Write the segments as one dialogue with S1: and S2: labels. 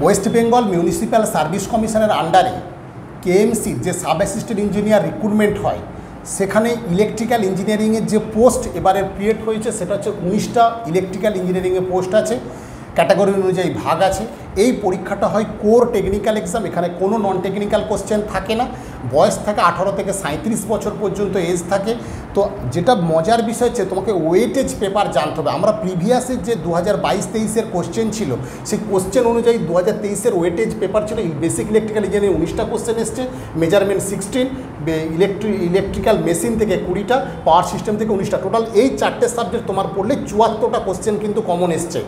S1: West Bengal municipal service কমিশনের আন্ডারে KMC যে সাব অ্যাসিস্ট্যান্ট ইঞ্জিনিয়ার রিক্রুটমেন্ট হয়, সেখানে ইলেকট্রিক্যাল ইঞ্জিনিয়ারিংয়ের যে পোস্ট এবারে ক্রিয়েট হয়েছে সেটা হচ্ছে 19টা ইলেকট্রিক্যাল ইঞ্জিনিয়ারিংয়ের পোস্ট আছে, ক্যাটাগরি অনুযায়ী ভাগ আছে। এই পরীক্ষাটা হয় কোর টেকনিক্যাল এক্সাম, এখানে কোনো নন টেকনিক্যাল কোশ্চেন থাকে না। বয়স থাকে 18 থেকে 37 বছর পর্যন্ত এজ থাকে। তো যেটা মজার বিষয় হচ্ছে তোমাকে ওয়েটেজ পেপার জানতে হবে। আমরা প্রিভিয়াসের যে 2022-23-এর কোশ্চেন ছিল, সেই কোশ্চেন অনুযায়ী 2023-এর ওয়েটেজ পেপার ছিল বেসিক ইলেকট্রিক্যাল ইঞ্জিনিয়ারিং 19টা কোশ্চেন এসছে, মেজারমেন্ট 16, ইলেকট্রিক্যাল মেশিন থেকে 20টা, পাওয়ার সিস্টেম থেকে 19টা। টোটাল এই 4টে সাবজেক্ট তোমার পড়লে 74টা কোশ্চেন কিন্তু কমন এসছে।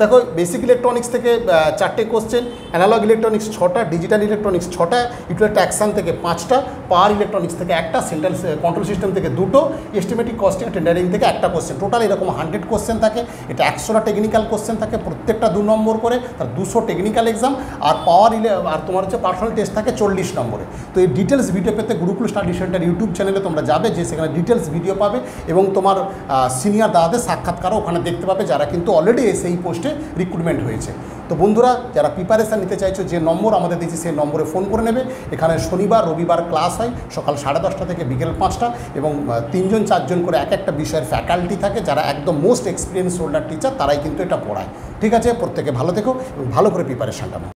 S1: দেখো, বেসিক ইলেকট্রনিক্স থেকে 4টে কোশ্চেন, অ্যানালগ ইলেকট্রনিক্স 6টা, ডিজিটাল ইলেকট্রনিক্স 6টা, ইউটিলিটি অ্যাকশন থেকে 5টা, পাওয়ার ইলেকট্রনিক্স থেকে 1টা, সেন্ট্রাল কন্ট্রোল সিস্টেম থেকে 2টো, এস্টিমেটিক কস্টিং টেন্ডারিং থেকে 1টা কোশ্চেন। টোটাল এরকম 100 কোশ্চেন থাকে। এটা 100টা টেকনিক্যাল কোশ্চেন থাকে, প্রত্যেকটা 2 নম্বর করে, তার 200 টেকনিক্যাল এক্সাম। আর আর তোমার হচ্ছে পার্সোনাল টেস্ট থাকে 40 নম্বরে। তো এই ডিটেলস ভিডিও পেতে গুরুকুল স্টাডি সেন্টার ইউটিউব চ্যানেলে তোমরা যাবে, যে সেখানে ডিটেলস ভিডিও পাবে এবং তোমার সিনিয়র দাদাদের সাক্ষাৎকারও ওখানে দেখতে পাবে, যারা কিন্তু অলরেডি সেই পোস্টে রিক্রুটমেন্ট হয়েছে। তো বন্ধুরা, যারা প্রিপারেশান নিতে চাইছো, যে নম্বর আমাদের দিয়েছি সেই নম্বরে ফোন করে নেবে। এখানে শনিবার রবিবার ক্লাস হয় সকাল 10:30 থেকে বিকেল 5টা, এবং 3-4জন করে এক একটা বিষয়ের ফ্যাকাল্টি থাকে, যারা একদম মোস্ট এক্সপিরিয়েন্স হোল্ডার টিচার, তারাই কিন্তু এটা পড়ায়। ঠিক আছে, প্রত্যেকে ভালো থেকো এবং ভালো করে প্রিপারেশানটা নাও।